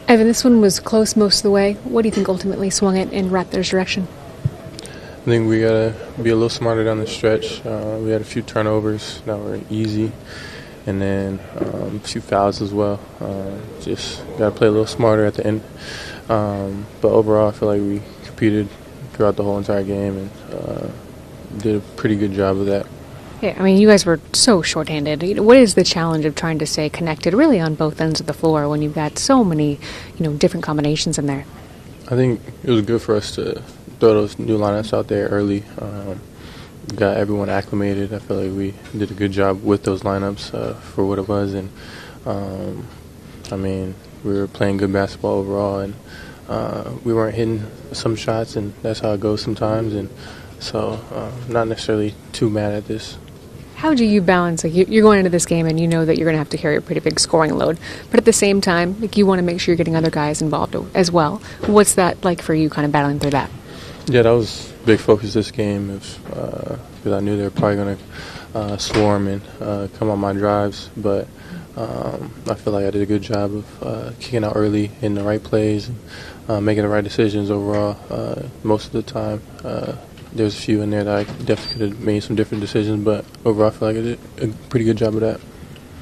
Evan, this one was close most of the way. What do you think ultimately swung it in Raptors' direction? I think we got to be a little smarter down the stretch. We had a few turnovers that were easy, and then a few fouls as well. Just got to play a little smarter at the end. But overall, I feel like we competed throughout the whole entire game and did a pretty good job of that. Yeah, I mean, you guys were so shorthanded. What is the challenge of trying to stay connected really on both ends of the floor when you've got so many, different combinations in there? I think it was good for us to throw those new lineups out there early. Got everyone acclimated. I feel like we did a good job with those lineups for what it was. And, we were playing good basketball overall, and we weren't hitting some shots, and that's how it goes sometimes. And so not necessarily too mad at this. How do you balance, you're going into this game and you know that you're going to have to carry a pretty big scoring load, but at the same time, you want to make sure you're getting other guys involved as well. What's that like for you, kind of battling through that? Yeah, that was a big focus this game because I knew they were probably going to swarm and come on my drives, but I feel like I did a good job of kicking out early in the right plays and making the right decisions overall. Most of the time, there's a few in there that I definitely could have made some different decisions, but overall I feel like I did a pretty good job of that.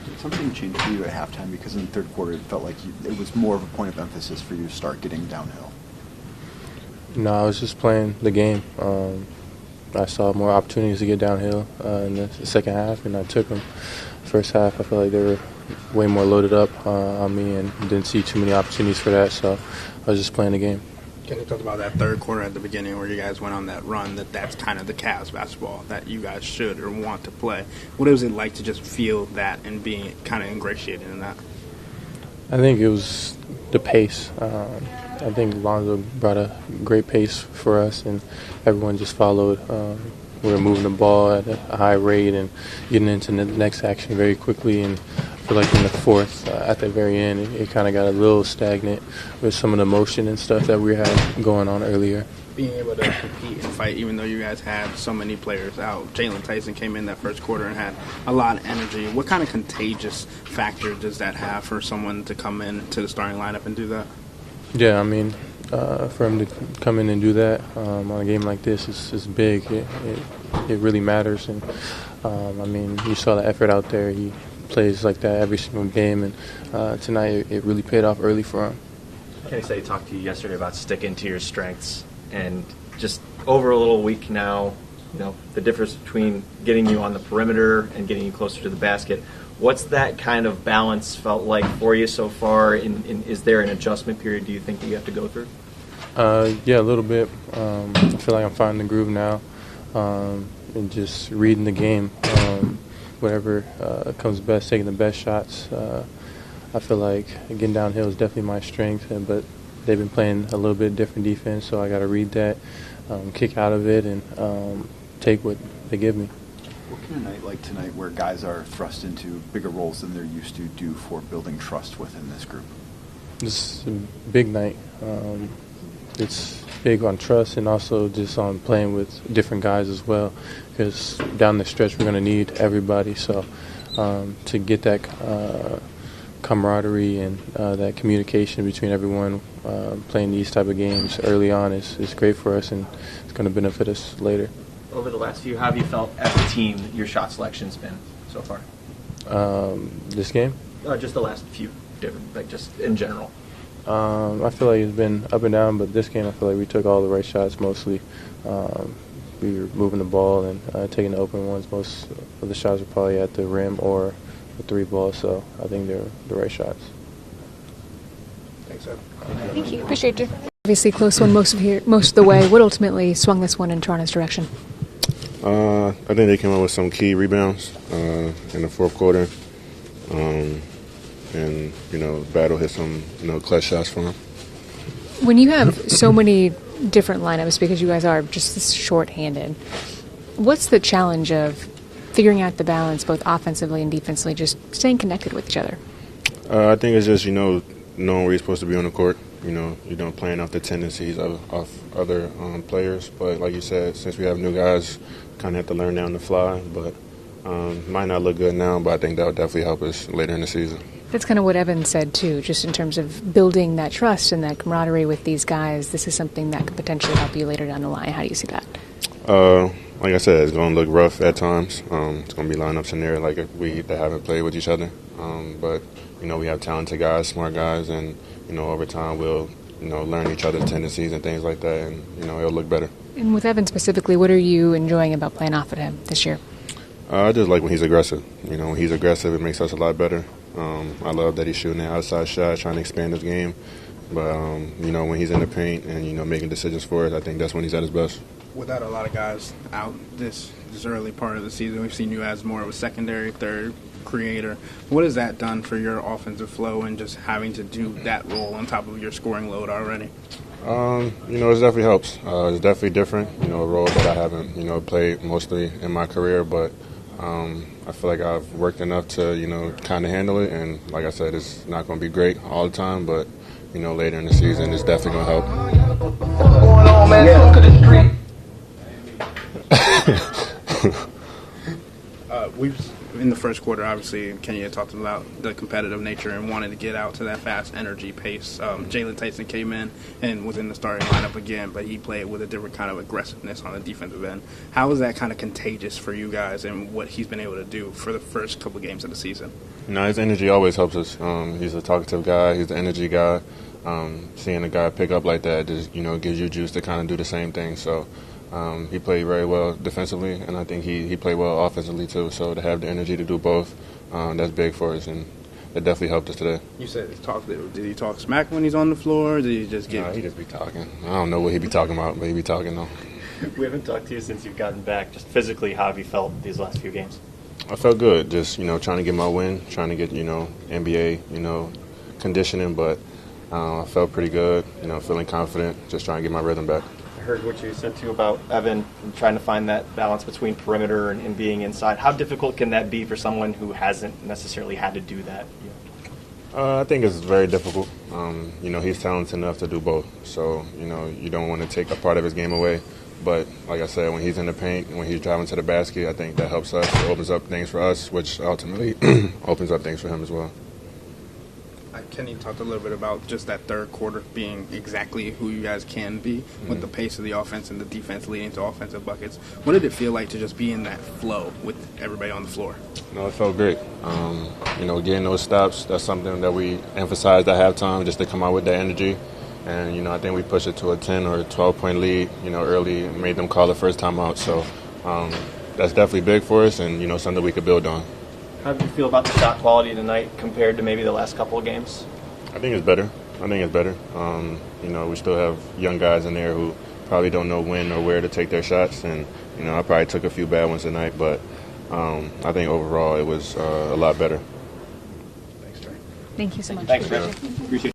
Did something change for you at halftime? Because in the third quarter it felt like it was more of a point of emphasis for you to start getting downhill. No, I was just playing the game. I saw more opportunities to get downhill in the second half, and I took them. First half, I feel like they were way more loaded up on me and didn't see too many opportunities for that, so I was just playing the game. Can you talk about that third quarter at the beginning where you guys went on that run, that's kind of the Cavs basketball that you guys should or want to play? What was it like to just feel that and being kind of ingratiated in that? I think it was the pace. I think Lonzo brought a great pace for us, and everyone just followed. We were moving the ball at a high rate and getting into the next action very quickly, and I feel like in the fourth, at the very end, it kind of got a little stagnant with some of the motion and stuff that we had going on earlier. Being able to compete and fight, even though you guys had so many players out. Jalen Tyson came in that first quarter and had a lot of energy. What kind of contagious factor does that have for someone to come in to the starting lineup and do that? Yeah, for him to come in and do that on a game like this is big. It really matters. And, you saw the effort out there. He plays like that every single game, and tonight it really paid off early for him. Kenny said he talked to you yesterday about sticking to your strengths, and just over a little week now, the difference between getting you on the perimeter and getting you closer to the basket. What's that kind of balance felt like for you so far? Is there an adjustment period, do you think, that you have to go through? Yeah, a little bit. I feel like I'm finding the groove now and just reading the game. Whatever comes best, taking the best shots. I feel like getting downhill is definitely my strength, but they've been playing a little bit different defense, so I got to read that, kick out of it, and take what they give me. What can a night like tonight, where guys are thrust into bigger roles than they're used to, do for building trust within this group? This is a big night. It's big on trust and also just on playing with different guys as well, because down the stretch we're going to need everybody. So to get that camaraderie and that communication between everyone playing these type of games early on is great for us, and it's going to benefit us later. Over the last few, how have you felt as a team your shot selection's been so far? This game? Just the last few, different, just in general. I feel like it's been up and down, but this game I feel like we took all the right shots mostly. We were moving the ball and taking the open ones. Most of the shots were probably at the rim or the three ball, so I think they're the right shots. Thanks, Ed. Thank you. Appreciate you. Obviously close one most of the way. What ultimately swung this one in Toronto's direction? I think they came up with some key rebounds in the fourth quarter. And, Battle hit some, clutch shots for them. When you have so many different lineups, because you guys are just short-handed, what's the challenge of figuring out the balance both offensively and defensively, just staying connected with each other? I think it's just, knowing where you're supposed to be on the court, playing off the tendencies of other players. But like you said, since we have new guys, kind of have to learn that on the fly. But might not look good now, but I think that would definitely help us later in the season. That's kind of what Evan said, too, just in terms of building that trust and that camaraderie with these guys. This is something that could potentially help you later down the line. How do you see that? Like I said, it's going to look rough at times. It's going to be lineups in there like that haven't played with each other. But, we have talented guys, smart guys, and, over time we'll, learn each other's tendencies and things like that, and, it'll look better. And with Evan specifically, what are you enjoying about playing off of him this year? I just like when he's aggressive. When he's aggressive, it makes us a lot better. I love that he's shooting that outside shot, trying to expand his game. But, when he's in the paint and, making decisions for us, I think that's when he's at his best. Without a lot of guys out this early part of the season, we've seen you as more of a secondary, third creator. What has that done for your offensive flow and just having to do that role on top of your scoring load already? It definitely helps. It's definitely different, a role that I haven't, played mostly in my career, but I feel like I've worked enough to, kind of handle it. And like I said, it's not going to be great all the time, but, later in the season, it's definitely going to help. What's going on, man? Look at the street. In the first quarter, obviously, Kenya talked about the competitive nature and wanted to get out to that fast energy pace. Jalen Tyson came in and was in the starting lineup again, but he played with a different kind of aggressiveness on the defensive end. How is that kind of contagious for you guys and what he's been able to do for the first couple games of the season? His energy always helps us. He's a talkative guy. He's an energy guy. Seeing a guy pick up like that just, gives you juice to kind of do the same thing. So he played very well defensively, and I think he played well offensively too. So to have the energy to do both, that's big for us, and it definitely helped us today. You said did he talk smack when he's on the floor? Or did he just get? No, he just be talking. I don't know what he be talking about, but he be talking though. We haven't talked to you since you've gotten back. Just physically, how have you felt these last few games? I felt good. Just trying to get my win, trying to get NBA conditioning, but I felt pretty good. Feeling confident, just trying to get my rhythm back. I heard what you said too about Evan and trying to find that balance between perimeter and being inside. How difficult can that be for someone who hasn't necessarily had to do that? I think it's very difficult. He's talented enough to do both. So, you don't want to take a part of his game away. But like I said, when he's in the paint, when he's driving to the basket, I think that helps us. It opens up things for us, which ultimately opens up things for him as well. Kenny talked a little bit about just that third quarter being exactly who you guys can be with the pace of the offense and the defense leading to offensive buckets. What did it feel like to just be in that flow with everybody on the floor? It felt great. Getting those stops, that's something that we emphasized at halftime, just to come out with that energy. And, I think we pushed it to a 10 or 12-point lead, early and made them call the first time out. So that's definitely big for us and, something we could build on. How do you feel about the shot quality tonight compared to maybe the last couple of games? I think it's better. We still have young guys in there who probably don't know when or where to take their shots. And, I probably took a few bad ones tonight, but I think overall it was a lot better. Thanks, Trey. Thank you so much. Thanks, Trey. Appreciate it.